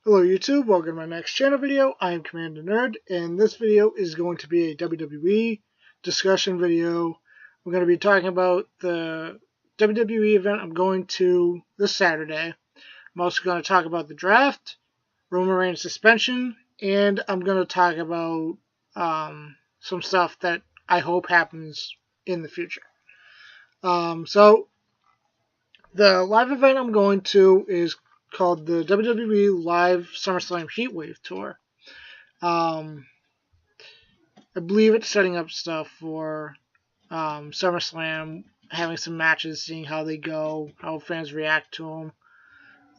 Hello YouTube, welcome to my next channel video. I am Commander Nerd, and this video is going to be a WWE discussion video. We're going to be talking about the WWE event I'm going to this Saturday. I'm also going to talk about the draft, Roman Reigns suspension, and I'm going to talk about some stuff that I hope happens in the future. So the live event I'm going to is called the WWE Live SummerSlam Heatwave Tour. I believe it's setting up stuff for SummerSlam, having some matches, seeing how they go, how fans react to them.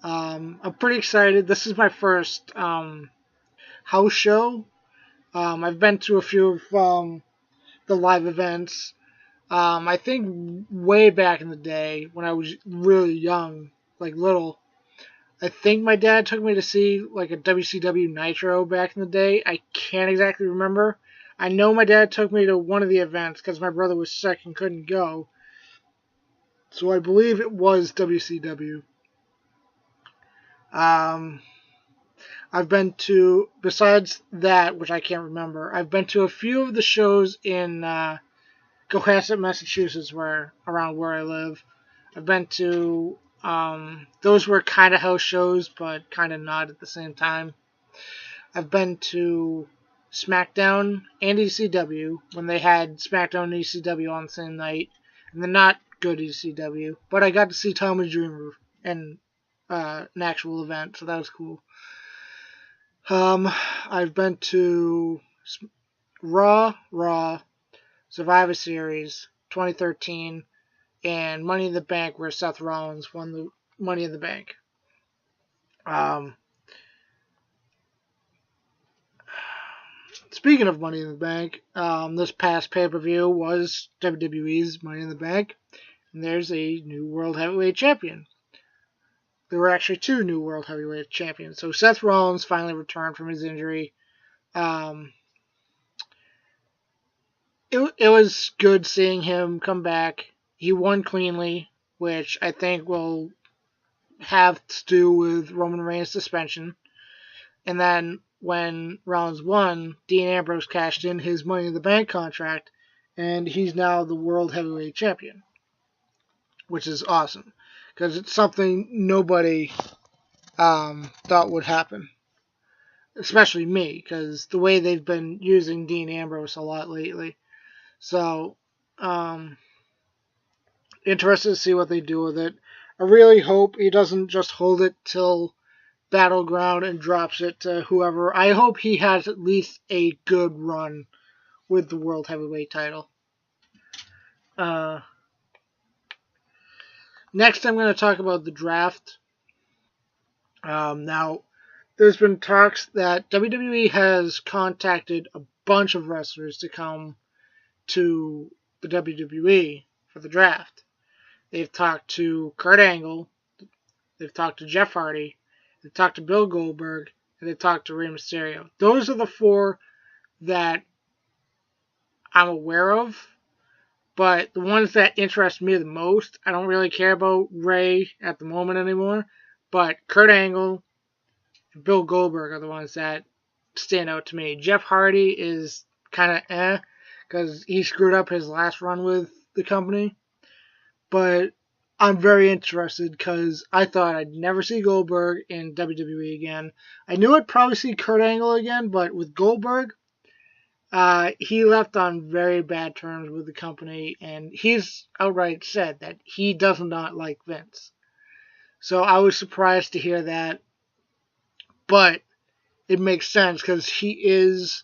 I'm pretty excited. This is my first house show. I've been to a few of the live events. I think way back in the day when I was really young, like little, I think my dad took me to see like a WCW Nitro back in the day. I can't exactly remember. I know my dad took me to one of the events because my brother was sick and couldn't go. So I believe it was WCW. Um, I've been to, besides that, which I can't remember, I've been to a few of the shows in Cohasset, Massachusetts, around where I live. I've been to, those were kind of house shows, but kind of not at the same time. I've been to SmackDown and ECW when they had SmackDown and ECW on the same night, and the not good ECW. But I got to see Tommy Dreamer in an actual event, so that was cool. I've been to Raw, Survivor Series 2013, and Money in the Bank, where Seth Rollins won the Money in the Bank. Speaking of Money in the Bank, this past pay-per-view was WWE's Money in the Bank, and there's a new World Heavyweight Champion. There were actually two new World Heavyweight Champions. So Seth Rollins finally returned from his injury. It was good seeing him come back. He won cleanly, which I think will have to do with Roman Reigns' suspension. And then when Rollins won, Dean Ambrose cashed in his Money in the Bank contract, and he's now the World Heavyweight Champion, which is awesome because it's something nobody thought would happen, especially me, because the way they've been using Dean Ambrose a lot lately. So, interested to see what they do with it. I really hope he doesn't just hold it till Battleground and drops it to whoever. I hope he has at least a good run with the World Heavyweight title. Next, I'm going to talk about the draft. Now, there's been talks that WWE has contacted a bunch of wrestlers to come to the WWE for the draft. They've talked to Kurt Angle, they've talked to Jeff Hardy, they've talked to Bill Goldberg, and they've talked to Rey Mysterio. Those are the four that I'm aware of, but the ones that interest me the most, I don't really care about Rey at the moment anymore, but Kurt Angle and Bill Goldberg are the ones that stand out to me. Jeff Hardy is kind of because he screwed up his last run with the company, but I'm very interested because I thought I'd never see Goldberg in WWE again. I knew I'd probably see Kurt Angle again, but with Goldberg, he left on very bad terms with the company, and he's outright said that he does not like Vince. So I was surprised to hear that, but it makes sense because he is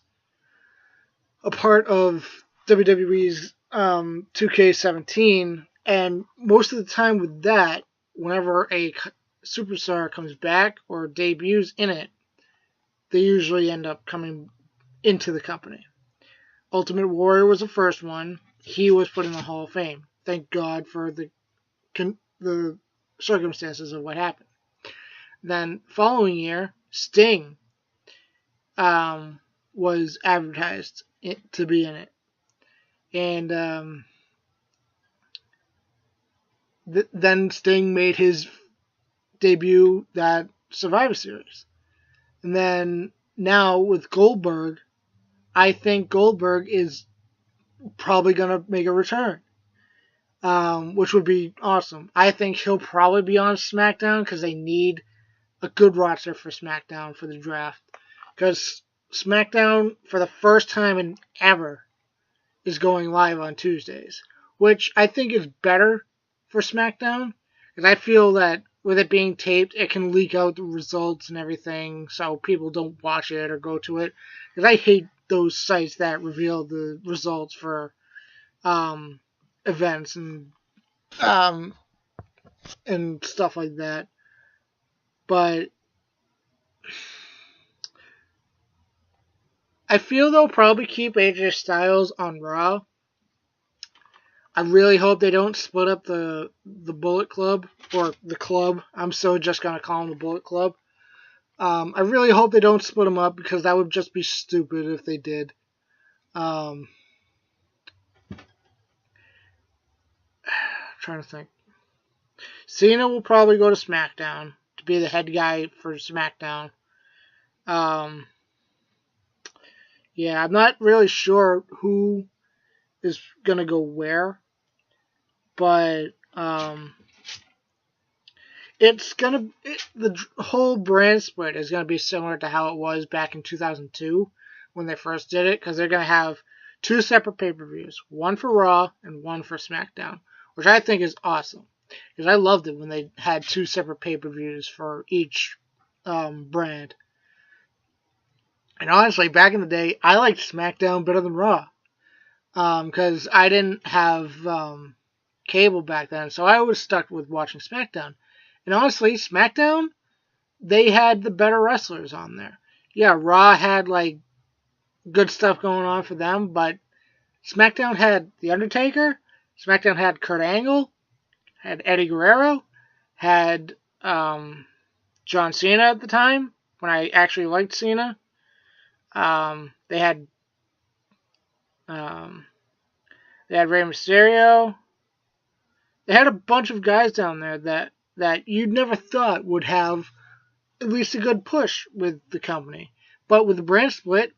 a part of WWE's 2K17, and most of the time with that, whenever a superstar comes back or debuts in it, they usually end up coming into the company. Ultimate Warrior was the first one. He was put in the Hall of Fame. Thank God for the circumstances of what happened. Then, following year, Sting was advertised to be in it. And then Sting made his debut that Survivor Series. And then now with Goldberg, I think Goldberg is probably going to make a return, which would be awesome. I think he'll probably be on SmackDown because they need a good roster for SmackDown for the draft. Because SmackDown, for the first time in ever, is going live on Tuesdays, which I think is better for SmackDown. Because I feel that with it being taped, it can leak out the results and everything, so people don't watch it or go to it. Because I hate those sites that reveal the results for events um, and stuff like that. But I feel they'll probably keep AJ Styles on Raw. I really hope they don't split up the Bullet Club, or the club. I'm so just gonna call them the Bullet Club. I really hope they don't split them up because that would just be stupid if they did. Trying to think. Cena will probably go to SmackDown to be the head guy for SmackDown. Yeah, I'm not really sure who is gonna go where, but the whole brand split is gonna be similar to how it was back in 2002 when they first did it, because they're gonna have two separate pay-per-views, one for Raw and one for SmackDown, which I think is awesome. Because I loved it when they had two separate pay-per-views for each brand. And honestly, back in the day, I liked SmackDown better than Raw. Because I didn't have cable back then, so I was stuck with watching SmackDown. And honestly, SmackDown, they had the better wrestlers on there. Yeah, Raw had like good stuff going on for them, but SmackDown had The Undertaker, SmackDown had Kurt Angle, had Eddie Guerrero, had John Cena at the time when I actually liked Cena. They had Rey Mysterio. They had a bunch of guys down there that you'd never thought would have at least a good push with the company. But with the brand split,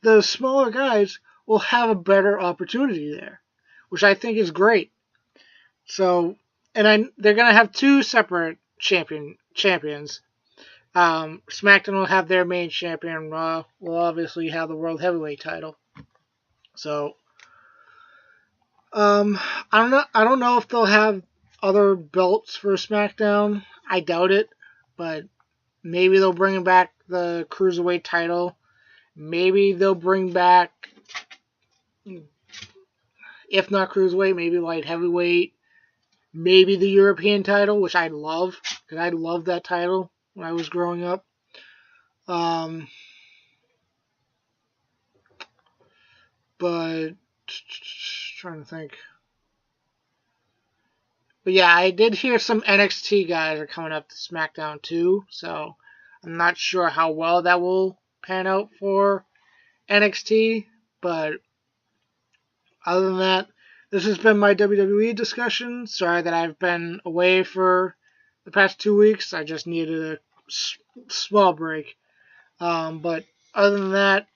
the smaller guys will have a better opportunity there, which I think is great. So, and they're gonna have two separate champions. SmackDown will have their main champion. Raw will obviously have the World Heavyweight title. So, I don't know if they'll have other belts for SmackDown. I doubt it, but maybe they'll bring back the Cruiserweight title. Maybe they'll bring back, if not Cruiserweight, maybe Light Heavyweight. Maybe the European title, which I love, because I loved that title when I was growing up. But trying to think. But yeah, I did hear some NXT guys are coming up to SmackDown too, so I'm not sure how well that will pan out for NXT. But other than that, this has been my WWE discussion. Sorry that I've been away for the past 2 weeks. I just needed a small break. But other than that,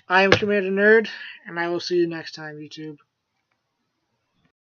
I am Commander Nerd, and I will see you next time, YouTube.